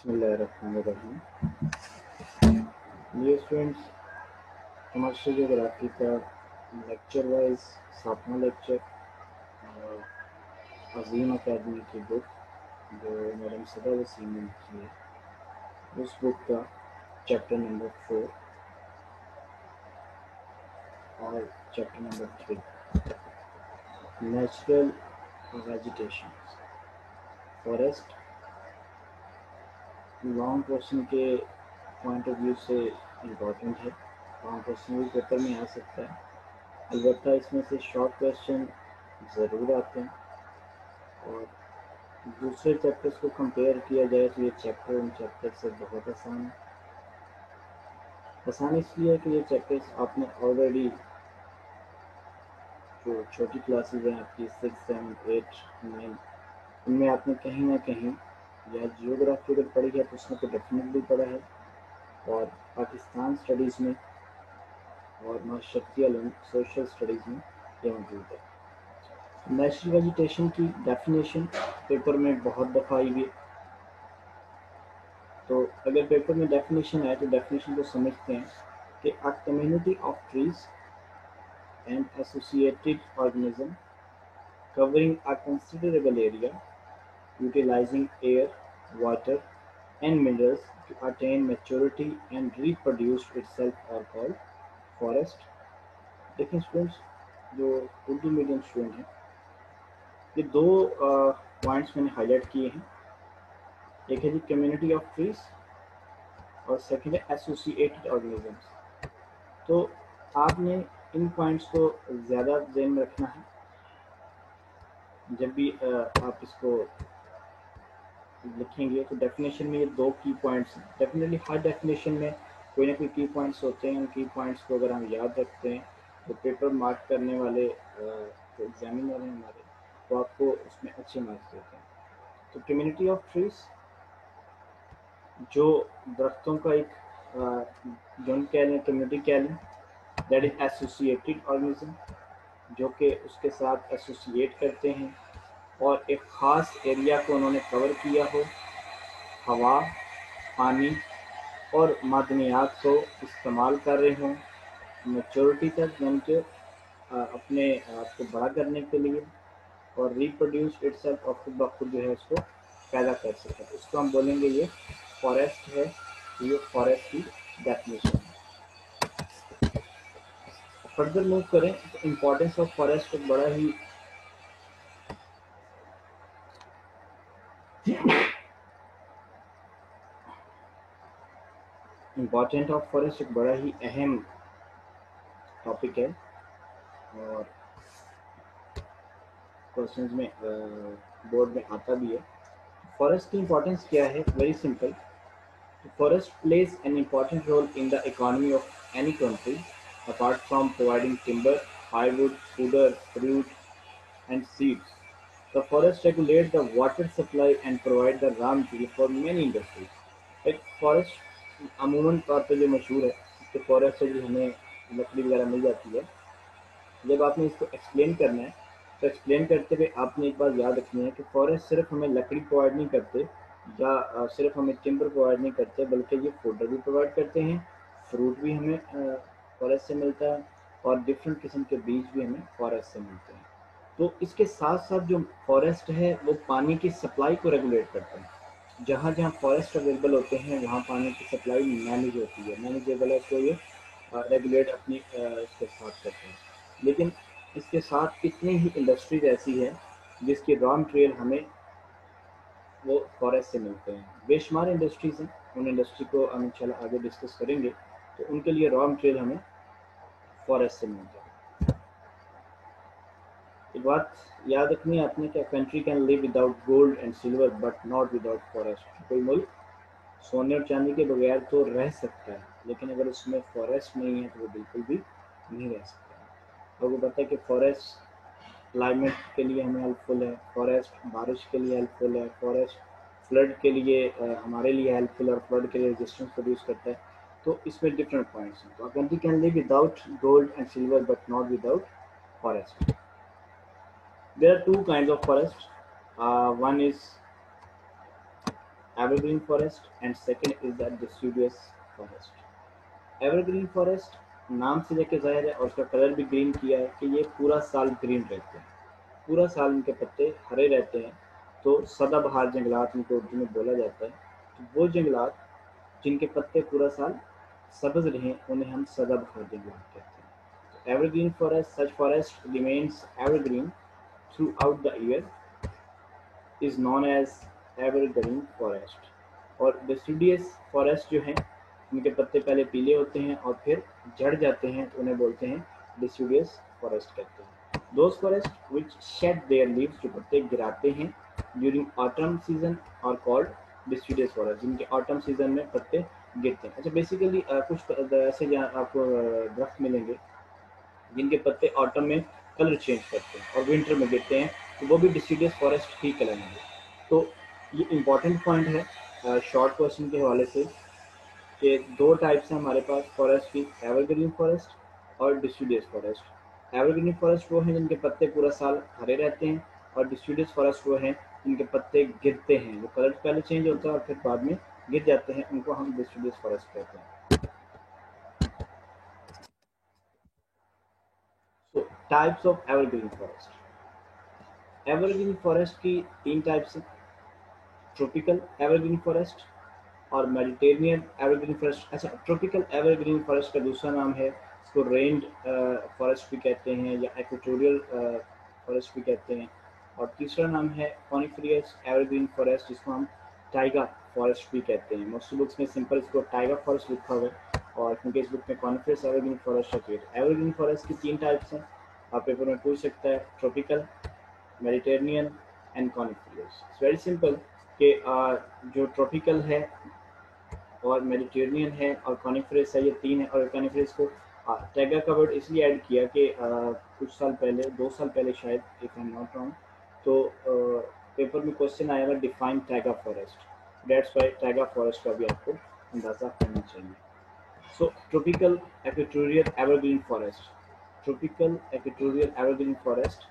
बिस्मिल्लाहिर्रहमानिर्रहीम। ये students commercial geography का लेक्चर वाइज 7वां लेक्चर अजीम अकेडमी की बुक जो मैडम सदा वसीम ने लिखी है उस बुक का चैप्टर नंबर 4 और chapter number 3 natural vegetation forest. Long question के पॉइंट ऑफ व्यू से इम्पॉर्टेंट है, लॉन्ग क्वेश्चन भी पेपर में आ सकता है। अलबत्ता इसमें से शॉर्ट क्वेश्चन ज़रूर आते हैं और दूसरे चैप्टर्स को कंपेयर किया जाए तो ये चैप्टर उन चैप्टर से बहुत आसान है। आसान इसलिए है कि ये चैप्टर्स आपने ऑलरेडी जो छोटी क्लासेस हैं आपकी 6, 7, 8, 9 उनमें आपने कहीं ना कहीं या जियोग्राफी अगर पढ़ी है तो उसमें तो डेफिनेटली पढ़ा है, और पाकिस्तान स्टडीज़ में और माशरती इल्म सोशल स्टडीज़ में ये मौजूद है। नेचुरल वेजिटेशन की डेफिनेशन पेपर में बहुत दफ़ा आई हुई है, तो अगर पेपर में डेफिनेशन आए तो डेफिनेशन को समझते हैं कि a community of trees and associated organism covering a considerable area utilizing air, water and minerals to attain maturity and reproduce itself are called forest। देखिए स्टूडेंट्स, जो उर्दू मीडियम स्टूडेंट हैं, ये दो पॉइंट्स मैंने हाईलाइट किए हैं। एक है जी कम्युनिटी ऑफ ट्रीज और सेकंड है एसोसिएटेड ऑर्गेनिजम्स। तो आपने इन पॉइंट्स को ज़्यादा ध्यान में रखना है जब भी आप इसको लिखेंगे। तो डेफिनेशन में ये दो की पॉइंट्स हैं। डेफिनेटली हर डेफिनेशन में कोई ना कोई की पॉइंट्स होते हैं। उन की पॉइंट्स को अगर हम याद रखते हैं तो पेपर मार्क करने वाले जो एग्जामिनर हैं हमारे, वो आपको उसमें अच्छे मार्क्स देते हैं। तो कम्युनिटी ऑफ ट्रीज जो दरख्तों का एक झुंड कह लें, कम्युनिटी कह लें, दैट इज एसोसिएटेड ऑर्गेनिज्म जो कि उसके साथ एसोसिएट करते हैं और एक ख़ास एरिया को उन्होंने कवर किया हो, हवा, पानी और मादनियात को इस्तेमाल कर रहे हों मैच्योरिटी तक, यानी कि अपने आप को बड़ा करने के लिए, और रिप्रोड्यूस इटसेल्फ और खुद ब खुद जो है उसको पैदा कर सकें। इसको हम बोलेंगे ये फॉरेस्ट है। ये फॉरेस्ट की डेफिनेशन है। फर्दर मूव करें तो इम्पोर्टेंस ऑफ फॉरेस्ट एक बड़ा ही इम्पॉर्टेंट ऑफ फॉरेस्ट एक बड़ा ही अहम टॉपिक है और क्वेश्चंस में बोर्ड में आता भी है। फॉरेस्ट की इम्पोर्टेंस क्या है? Very simple. Forest plays an important role in the economy of any country apart from providing timber, firewood, fodder, fruit and seeds. The forests regulate the water supply and provide the raw material for many industries. एक forest अमूमन तौर पे जो मशहूर है कि forest से जो हमें लकड़ी वगैरह मिल जाती है, जब आपने इसको एक्सप्लेन करना है तो एक्सप्लेन करते हुए आपने एक बात याद रखनी है कि फॉरेस्ट सिर्फ हमें लकड़ी प्रोवाइड नहीं करते या सिर्फ हमें टिम्बर प्रोवाइड नहीं करते, बल्कि ये फूडर भी प्रोवाइड करते हैं, फ्रूट भी हमें फॉरेस्ट से मिलता है और डिफरेंट किस्म के बीज भी हमें फॉरेस्ट से मिलते हैं। तो इसके साथ साथ जो फॉरेस्ट है वो पानी की सप्लाई को रेगुलेट करता है। जहाँ जहाँ फॉरेस्ट अवेलेबल होते हैं वहाँ पानी की सप्लाई मैनेज होती है, मैनेजेबल है, तो ये रेगुलेट अपनी इसके साथ करते हैं। लेकिन इसके साथ कितनी ही इंडस्ट्रीज ऐसी है जिसके रॉ मटेरियल हमें वो फॉरेस्ट से मिलते हैं। बेशुमार इंडस्ट्रीज हैं, उन इंडस्ट्री को हम इंशाल्लाह आगे डिस्कस करेंगे। तो उनके लिए रॉ मटेरियल हमें फॉरेस्ट से मिलता है। एक बात याद रखनी है आपने कि country can live without gold and silver but not without forest. कोई मुल्क सोने और चांदी के बगैर तो रह सकता है, लेकिन अगर उसमें फॉरेस्ट नहीं है तो वो बिल्कुल भी नहीं रह सकता। लोगों को पता है कि फॉरेस्ट क्लाइमेट के लिए हमें हेल्पफुल है, फॉरेस्ट बारिश के लिए हेल्पफुल है, फॉरेस्ट फ्लड के लिए हमारे लिए हेल्पफुल है और फ्लड के लिए रेजिस्टेंस प्रोड्यूस करता है। तो इसमें डिफरेंट पॉइंट्स हैं। तो country can live without gold and silver but not without forest. There are two kinds of forest. One is evergreen forest, and second is the deciduous forest. Evergreen forest नाम से लेके जाहिर है और उसका colour भी ग्रीन किया है कि ये पूरा साल ग्रीन रहते हैं, पूरा साल इनके पत्ते हरे रहते हैं। तो सदाबहार जंगलात इनको उर्दू में बोला जाता है। तो वो जंगलात जिनके पत्ते पूरा साल सब्ज रहें उन्हें हम सदाबहार जंगलात कहते हैं। तो evergreen forest, such forest remains evergreen throughout the year is known as evergreen forest. और डिसिडियस फॉरेस्ट जो हैं उनके पत्ते पहले पीले होते हैं और फिर झड़ जाते हैं तो उन्हें बोलते हैं डिसिडियस फॉरेस्ट कहते हैं। Those forest which shade their leaves, जो पत्ते गिराते हैं ड्यूरिंग ऑटम सीजन और कॉल्ड डिसिडियस फॉरेस्ट, जिनके ऑटम सीजन में पत्ते गिरते हैं। अच्छा, बेसिकली कुछ ऐसे जहाँ आपको दरख्त मिलेंगे जिनके पत्ते ऑटम में कलर चेंज करते हैं और विंटर में गिरते हैं, तो वो भी डिसिडियस फॉरेस्ट ही कहलाएंगे। तो ये इम्पॉर्टेंट पॉइंट है शॉर्ट क्वेश्चन के हवाले से कि दो टाइप्स हैं हमारे पास फॉरेस्ट की, एवरग्रीन फॉरेस्ट और डिसिडियस फॉरेस्ट। एवरग्रीन फॉरेस्ट वो हैं जिनके पत्ते पूरा साल हरे रहते हैं और डिसिडियस फॉरेस्ट वो हैं जिनके पत्ते गिरते हैं, वो कलर पहले चेंज होता है और फिर बाद में गिर जाते हैं, उनको हम डिसिडियस फॉरेस्ट कहते हैं। सो types of evergreen forest. Evergreen forest की तीन टाइप्स हैं, ट्रॉपिकल एवरग्रीन फॉरेस्ट और मेडिटेरेनियन एवरग्रीन फॉरेस्ट। अच्छा, ट्रॉपिकल एवरग्रीन फॉरेस्ट का दूसरा नाम है, इसको रेंड फॉरेस्ट भी कहते हैं या इक्वेटोरियल फॉरेस्ट भी कहते हैं। और तीसरा नाम है कॉनिफेरस एवरग्रीन फॉरेस्ट, जिसको हम टाइगा फॉरेस्ट भी कहते हैं। मोस्ट बुक्स में सिंपल इसको टाइगा फॉरेस्ट लिखा हुआ है और क्योंकि इस बुक में कॉनिफेरस एवरग्रीन फॉरेस्ट है। एवरग्रीन फॉरेस्ट की तीन टाइप्स हैं, आप पेपर में पूछ सकता है, tropical, Mediterranean and coniferous. It's very simple कि जो ट्रॉपिकल है और मेडिटेरेनियन है और कॉनिफेरस है, ये तीन है। और कॉनिफेरस को टैगा का वर्ड इसलिए ऐड किया कि कुछ साल पहले, 2 साल पहले शायद, if I am not wrong, तो पेपर में क्वेश्चन आया था define taiga forest, that's why taiga forest का भी आपको अंदाज़ा करना चाहिए। So tropical equatorial evergreen forest, tropical equatorial evergreen forest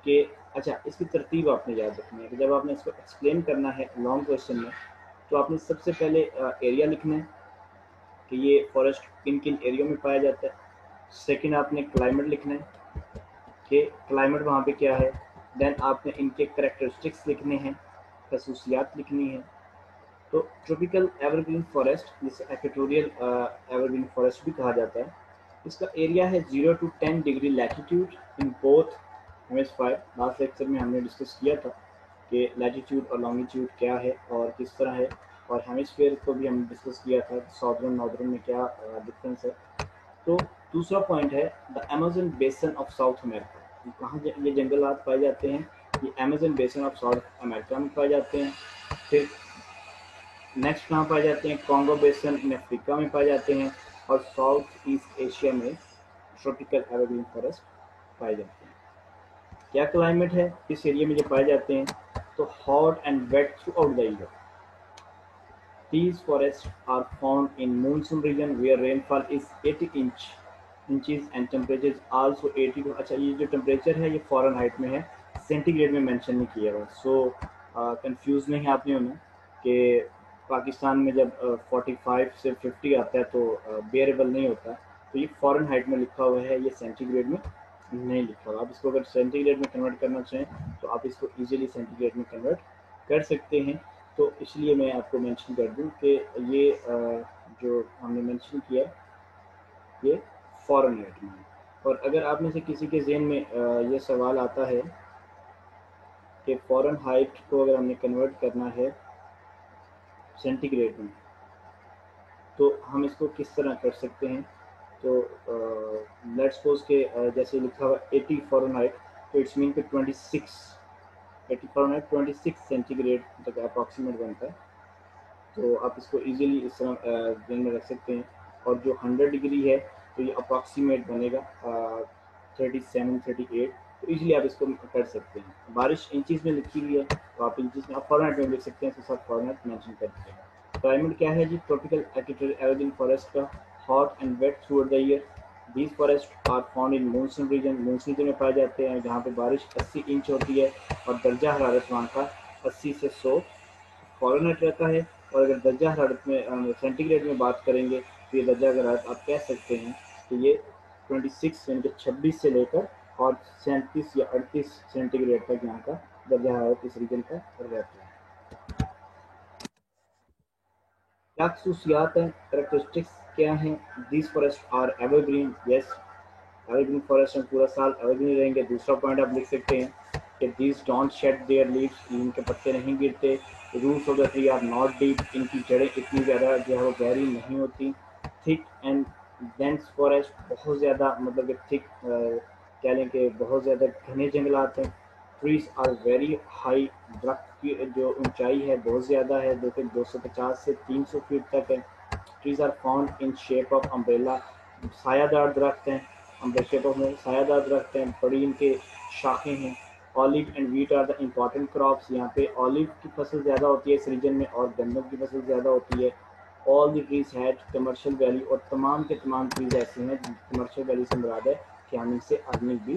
के, अच्छा इसकी तरतीब आपने याद रखनी है कि जब आपने इसको एक्सप्लेन करना है लॉन्ग क्वेश्चन में, तो आपने सबसे पहले एरिया लिखना है कि ये फॉरेस्ट किन किन एरियो में पाया जाता है। सेकंड आपने क्लाइमेट लिखना है कि क्लाइमेट वहाँ पे क्या है। देन आपने इनके करेक्टरिस्टिक्स लिखने हैं, खसूसियात लिखनी है। तो ट्रॉपिकल एवरग्रीन फॉरेस्ट, जिसे इक्वेटोरियल एवरग्रीन फॉरेस्ट भी कहा जाता है, इसका एरिया है 0 to 10 degree latitude in both hemisphere. Last lecture में हमने डिस्कस किया था कि लैटिट्यूड और लॉन्गिट्यूड क्या है और किस तरह है, और हेमिस्फीयर को भी हमने डिस्कस किया था, साउदर्न नॉर्दर्न में क्या डिफरेंस है। तो दूसरा पॉइंट है द अमेजन बेसन ऑफ साउथ अमेरिका, कहाँ ये जंगलात पाए जाते हैं, ये अमेजन बेसन ऑफ साउथ अमेरिका में पाए जाते हैं। फिर नेक्स्ट कहाँ पाए जाते हैं, कॉन्गो बेसन इन अफ्रीका में पाए जाते हैं। और साउथ ईस्ट एशिया में ट्रॉपिकल एवरग्रीन फॉरेस्ट पाए जाते हैं। क्या क्लाइमेट है इस एरिया में जो पाए जाते हैं, तो hot and wet throughout the year. These forests are found in monsoon region where rainfall is 80 inches and temperature is also 80 to, अच्छा ये जो टेम्परेचर है ये फ़ारेनहाइट में है, सेंटीग्रेड में मेंशन नहीं किया हुआ। सो कंफ्यूज नहीं आपने होना कि पाकिस्तान में जब 45 से 50 आता है तो बेयरेबल नहीं होता, तो ये फ़ारेनहाइट में लिखा हुआ है, ये सेंटीग्रेड में नहीं लिखा हुआ। आप इसको अगर सेंटीग्रेड में कन्वर्ट करना चाहें तो आप इसको इजीली सेंटीग्रेड में कन्वर्ट कर सकते हैं। तो इसलिए मैं आपको मेंशन कर दूं कि ये जो हमने मेंशन किया ये फ़ारेनहाइट में है। और अगर आप में से किसी के ज़हन में ये सवाल आता है कि फ़ारेनहाइट को अगर हमने कन्वर्ट करना है सेंटीग्रेड में, तो हम इसको किस तरह कर सकते हैं, तो लेट्स सपोज के जैसे लिखा हुआ 80 फ़ारेनहाइट, तो इट्स मीन कि 80 फ़ारेनहाइट 26 सेंटीग्रेड तक अप्रॉक्सीमेट बनता है। तो आप इसको इजीली इस तरह ध्यान में रख सकते हैं। और जो 100 डिग्री है तो ये अप्रॉक्सीमेट बनेगा 37 38, तो इजीली आप इसको कर सकते हैं। बारिश इंचज़ में लिखी हुई है तो आप इंचज़ में, आप फ़ारेनहाइट में लिख सकते हैं, तो सब फ़ारेनहाइट मेंशन कर सकते हैं। क्लाइमेट क्या है जी ट्रॉपिकल इक्वेटोरियल एवरग्रीन फॉरेस्ट का, hot and wet throughout the year. These forest are found in monsoon region, monsoon region में पाए जाते हैं जहाँ पे बारिश 80 इंच होती है और दर्जा हरारत वहाँ का 80 से 100 फॉरेनहाइट रहता है। और अगर दर्जा हरारत में सेंटीग्रेड में बात करेंगे तो ये दर्जा हरारत आप कह सकते हैं कि ये 26 यानी कि 26 से लेकर और 37 या 38 सेंटीग्रेड तक यहाँ का दर्जा हरारत इस रीजन का रहता है। क्या खसूसियात हैं, कैरेक्टरिस्टिक्स क्या हैं? These forest are evergreen, yes evergreen forest में पूरा साल एवरग्रीन रहेंगे। दूसरा पॉइंट आप लिख सकते हैं कि these don't shed their leaves, इनके पत्ते नहीं गिरते। Roots of the tree are not deep, इनकी जड़ें इतनी ज़्यादा जो है वो गहरी नहीं होती। थिक एंड डेंस फॉरेस्ट, बहुत ज़्यादा मतलब कि थिक कह लें कि बहुत ज़्यादा घने जंगलात हैं। ट्रीज आर वेरी हाई, दरख्त की जो ऊंचाई है बहुत ज़्यादा है, जो कि 250 से 300 फीट तक है। Trees are found in shape of umbrella, सायादार दरख्त हैं, शेप ऑफ में सायादार दरख्त हैं, बड़ी इनके शाखें हैं। Olive and wheat are the important crops, यहाँ पे ऑलिव की फसल ज़्यादा होती है इस रीजन में और गन्नम की फसल ज़्यादा होती है। All the trees had commercial value, और तमाम के तमाम ट्रीज ऐसे हैं कमर्शियल वैल्यू से मुराद है कि हम इनसे अर्निंग भी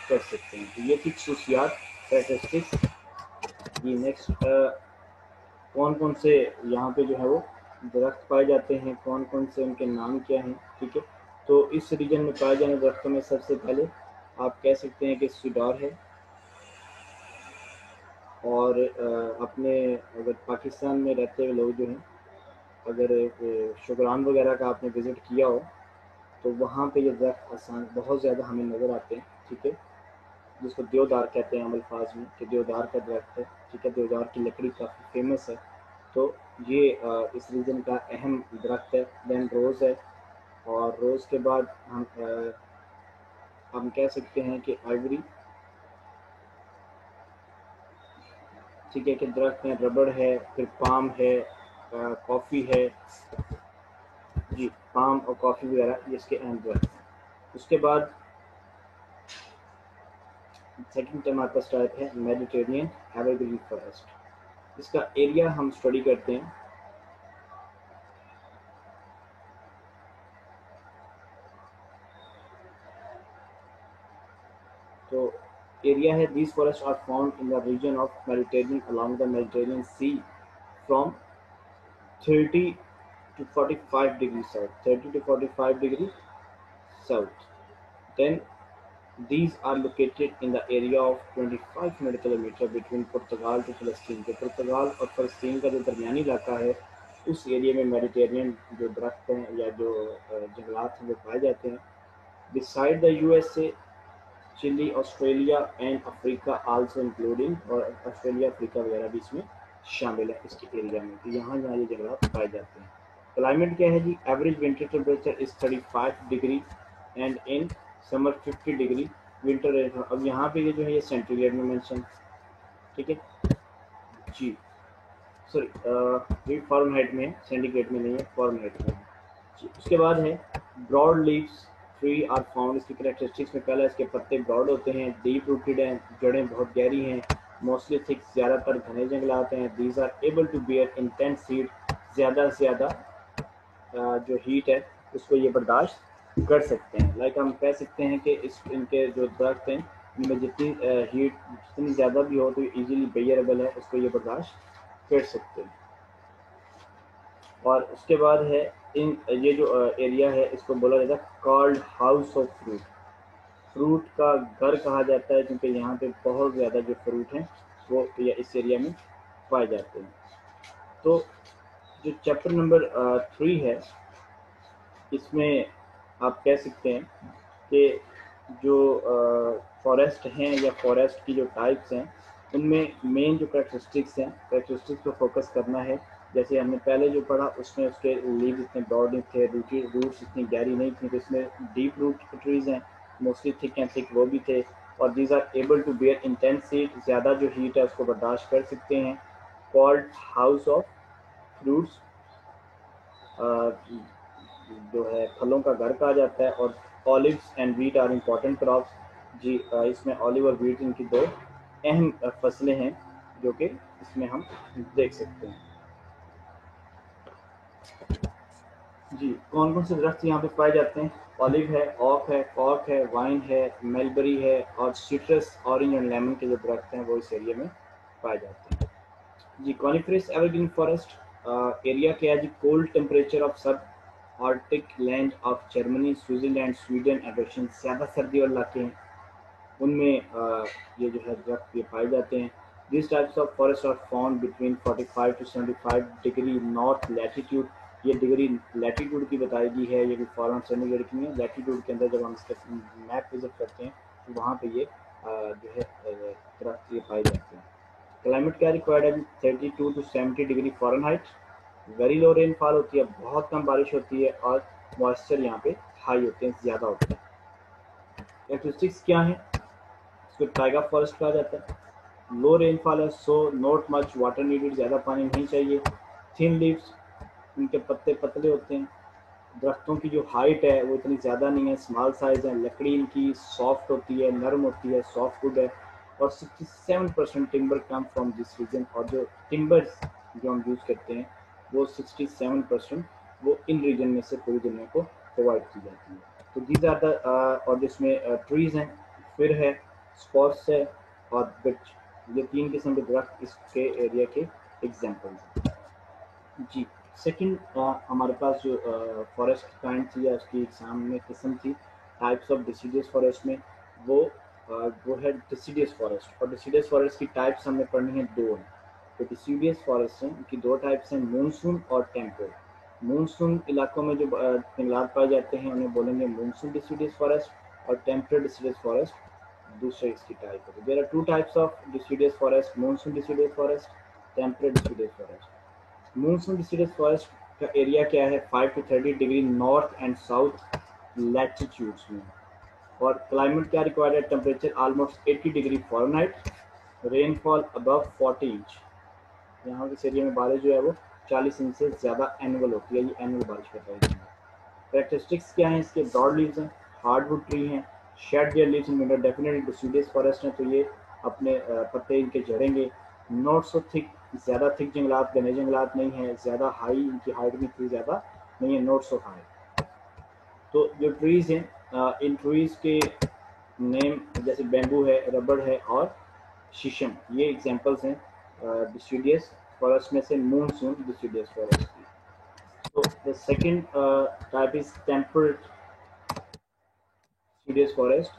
कर सकते हैं। तो ये थी खसूसियात, कैरेक्टरिस्टिक्स। ये नेक्स्ट कौन कौन से यहाँ पे जो है वो दरख्त पाए जाते हैं, कौन कौन से उनके नाम क्या हैं, ठीक है। तो इस रीजन में पाए जाने दरख्तों में सबसे पहले आप कह सकते हैं कि सुडार है। और अपने अगर पाकिस्तान में रहते हुए लोग जो हैं, अगर शुगरान वगैरह का आपने विज़िट किया हो तो वहाँ पे ये दरख्त आसान बहुत ज़्यादा हमें नज़र आते हैं, ठीक है। जिसको देवदार कहते हैं हम अल्फाज में कि देवदार का दरख्त है, ठीक है। देवदार की लकड़ी काफ़ी फेमस है। तो ये इस रीजन का अहम दरख्त है। देन रोज़ है, और रोज़ के बाद हम कह सकते हैं कि आइवरी, ठीक है, कि दरख्त है। रबड़ है, फिर पाम है, कॉफ़ी है, जी पाम और कॉफ़ी वगैरह ये इसके अहम दरख्त हैं। उसके बाद सेकंड हमारे पास टाइप है मेडिटेरेनियन एवरग्रीन फॉरेस्ट। इसका एरिया हम स्टडी करते हैं। तो एरिया है, these forest are found in the region of Mediterranean along the Mediterranean sea from 30 to 45 degrees south, 30 to 45 degree south. Then these are located in the area of 2500 kilometre between Portugal to फ़लस्तीन। जो पुर्तगाल और फ़लस्तीन का जो दरमियानी इलाका है उस area में Mediterranean जो दरख्त हैं या जो जंगलात हैं वो पाए जाते हैं। Beside the USA, Chile, Australia and Africa also including, और ऑस्ट्रेलिया अफ्रीका वगैरह भी इसमें शामिल है इसके एरिया में। तो यहाँ यहाँ ये जंगलात पाए जाते हैं। क्लाइमेट क्या है जी? Average winter temperature is 35 degree and in summer 50 degree winter. अब यहाँ पे ये जो है ये सेंटीग्रेड में मेंशन, ठीक है जी, सॉरी फॉरेनहाइट में, सेंटीग्रेड में नहीं है, फॉरेनहाइट में जी। उसके बाद है broad leaves tree are found. इसकी कैरेक्टरिस्टिक्स में पहला इसके पत्ते ब्रॉड होते हैं, डीप रूटेड हैं, जड़ें बहुत गहरी हैं, मोस्टली थिक, ज़्यादातर घने जंगलात हैं। These are able to bear intense heat, ज़्यादा से ज़्यादा जो हीट है उसको ये बर्दाश्त कर सकते हैं। लाइक हम कह सकते हैं कि इस इनके जो दरख्त हैं इनमें जितनी हीट जितनी ज़्यादा भी हो तो इजीली बेयरेबल है, उसको ये बर्दाश्त कर सकते हैं। और उसके बाद है इन ये जो एरिया है इसको बोला जाता है called house of fruit. Fruit का घर कहा जाता है क्योंकि यहाँ पे बहुत ज़्यादा जो फ्रूट हैं वो इस एरिया में पाए जाते हैं। तो जो चैप्टर नंबर 3 है इसमें आप कह सकते हैं कि जो फॉरेस्ट हैं या फॉरेस्ट की जो टाइप्स हैं उनमें मेन जो कैरेक्टरिस्टिक्स पे फोकस करना है। जैसे हमने पहले जो पढ़ा उसमें उसके लीव्स इतने ब्रॉड नहीं थे, रूट्स इतनी गहरी नहीं थी, तो इसमें डीप रूट ट्रीज हैं, मोस्टली थिक एंड थिक वो भी थे। और these are able to bear intense heat, ज़्यादा जो हीट है उसको बर्दाश्त कर सकते हैं। कॉल्ड हाउस ऑफ फ्रूट्स, जो है फलों का घर कहा जाता है। और olives and wheat are important crops जी। इसमें ऑलिव और वीट इनकी दो अहम फसलें हैं जो कि इसमें हम देख सकते हैं जी। कौन कौन से दरख्त यहाँ पे पाए जाते हैं? ऑलिव है, ऑक है, कॉक है, वाइन है, मेलबरी है, और सिट्रस, ऑरेंज और लेमन के जो दरख्त हैं वो इस एरिया में पाए जाते हैं। जी कॉनिफरस एवरग्रीन फॉरेस्ट एरिया क्या है जी, कोल्ड टेम्परेचर ऑफ सब Arctic land of Germany, Switzerland, Sweden and Russian, ज़्यादा सर्दी वाले इलाके हैं उनमें ये जो है दरख्त ये पाए जाते हैं। This types of forest are found between 45 to 75 degree north latitude. ये डिग्री लैटीट्यूड की बताई गई है, ये भी फॉरन सेंटीग्रेड की है। लैटीट्यूड के अंदर जब हम इसका मैप विजिट करते हैं तो वहाँ पे ये जो है दरख्त ये पाए जाते हैं। क्लाइमेट क्या रिक्वायर्ड है, 32 to 70 degree Fahrenheit. Very low rainfall होती है, बहुत कम बारिश होती है, और मॉइस्चर यहाँ पे हाई होते हैं, ज़्यादा होते हैं। कैरेक्टरिस्टिक्स क्या है, इसको टाइगा फॉरेस्ट कहा जाता है। लो रेनफॉल है, so not much water needed, ज़्यादा पानी नहीं चाहिए। थिन लीव्स, इनके पत्ते पतले होते हैं। दरख्तों की जो हाइट है वो इतनी ज़्यादा नहीं है, स्मॉल साइज़ है। लकड़ी इनकी सॉफ्ट होती है, नरम होती है, सॉफ्ट वुड है। और 67% timber come from this region. और जो टिम्बर्स जो हम यूज़ करते हैं वो 67% वो इन रीजन में से पूरी दुनिया को प्रोवाइड की जाती है। तो दीज आर द और जिसमें ट्रीज़ हैं, फिर है, स्पॉट्स है और बिच। ये तीन किस्म के दरख्त इसके एरिया के एग्जाम्पल्स हैं। जी सेकंड हमारे पास जो फॉरेस्ट की काइंड थी या उसकी एग्जाम में किस्म थी टाइप्स ऑफ डिसीडियस फॉरेस्ट में, वो वो है डिसीडियस फॉरेस्ट। और डिसीडियस फॉरेस्ट की टाइप्स हमें पढ़नी है दो हैं। तो डिसीडियस फॉरेस्ट हैं, उनकी दो टाइप्स हैं, मूनसून और टेम्परेट। मूनसून इलाकों में जो जंगलात पाए जाते हैं उन्हें बोलेंगे मूनसून डिसीडियस फॉरेस्ट, और टेम्परेट डिसीडियस फॉरेस्ट दूसरे इसकी टाइप है। There are two types of deciduous forest, monsoon deciduous forest, temperate deciduous forest. Monsoon deciduous forest का एरिया क्या है, 5 to 30 degree north and south latitudes में। और क्लाइमेट क्या रिक्वायर्ड है, temperature almost 80 degree Fahrenheit, rainfall above 40 inch. यहाँ इस area में बारिश जो है वो 40 इंच से ज़्यादा एनुअल होती है, ये एनुअल बारिश बताई गई है। कैरेक्टरिस्टिक्स क्या हैं इसके, ब्रॉड लीव्स हैं, हार्डवुड ट्री हैं, shade their leaves in winter, definitely deciduous forest हैं तो ये अपने पत्ते इनके झड़ेंगे। नॉट सो थिक, ज़्यादा थिक जंगलात, घने जंगलात नहीं है, ज़्यादा हाई इनकी हाइट भी इतनी ज़्यादा नहीं है, नॉट सो हाई। तो जो ट्रीज़ हैं इन ट्रीज़ के नेम जैसे बैम्बू है, रबड़ है और शीशम, ये एग्जांपल्स हैं डिसीडियस फॉरेस्ट में से मूनसून डिसीडियस फॉरेस्ट की। So the second type is temperate deciduous forest।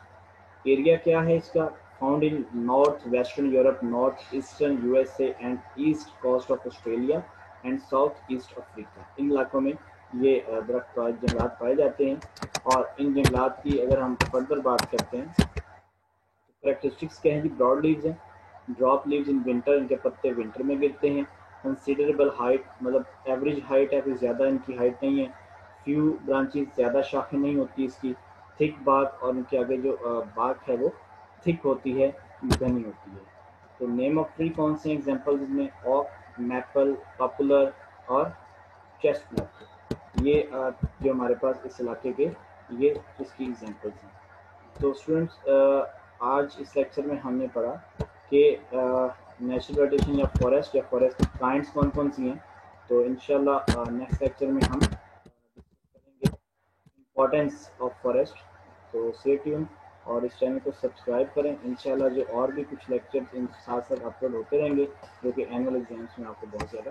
Area क्या है इसका, found in north western Europe, north eastern USA and east coast of Australia and south east Africa. इन इलाकों में ये दरख्त जंगलात पाए जाते हैं। और इन जंगलात की अगर हम फर्दर बात करते हैं तो करेक्टरिस्टिक्स क्या है जी, ब्रॉड लीव्स हैं, ड्रॉप लीव्स इन विंटर, इनके पत्ते विंटर में गिरते हैं। कंसिडरेबल हाइट, मतलब एवरेज हाइट है, कोई ज़्यादा इनकी हाइट नहीं है। फ्यू ब्रांचेस, ज़्यादा शाखें नहीं होती इसकी। थिक बाक, और उनके आगे जो बाक है वो थिक होती है, घनी होती है। तो नेम ऑफ ट्री कौन से एग्जांपल्स इसमें, ऑक, मैपल, पॉपुलर और चेस्टनट। ये जो हमारे पास इस इलाके के ये इसकी एग्जांपल्स हैं। तो स्टूडेंट्स आज इस लेक्चर में हमने पढ़ा कि नेचुरल वेजिटेशन या फॉरेस्ट की काइंड्स कौन कौन सी हैं। तो इंशाल्लाह नेक्स्ट लेक्चर में हम डिस्कस करेंगे इम्पोर्टेंस ऑफ फॉरेस्ट। तो स्टे ट्यून और इस चैनल को सब्सक्राइब करें। इंशाल्लाह जो और भी कुछ लेक्चर्स इन साथ साथ अपलोड होते रहेंगे जो कि एनुअल एग्जाम्स में आपको बहुत ज़्यादा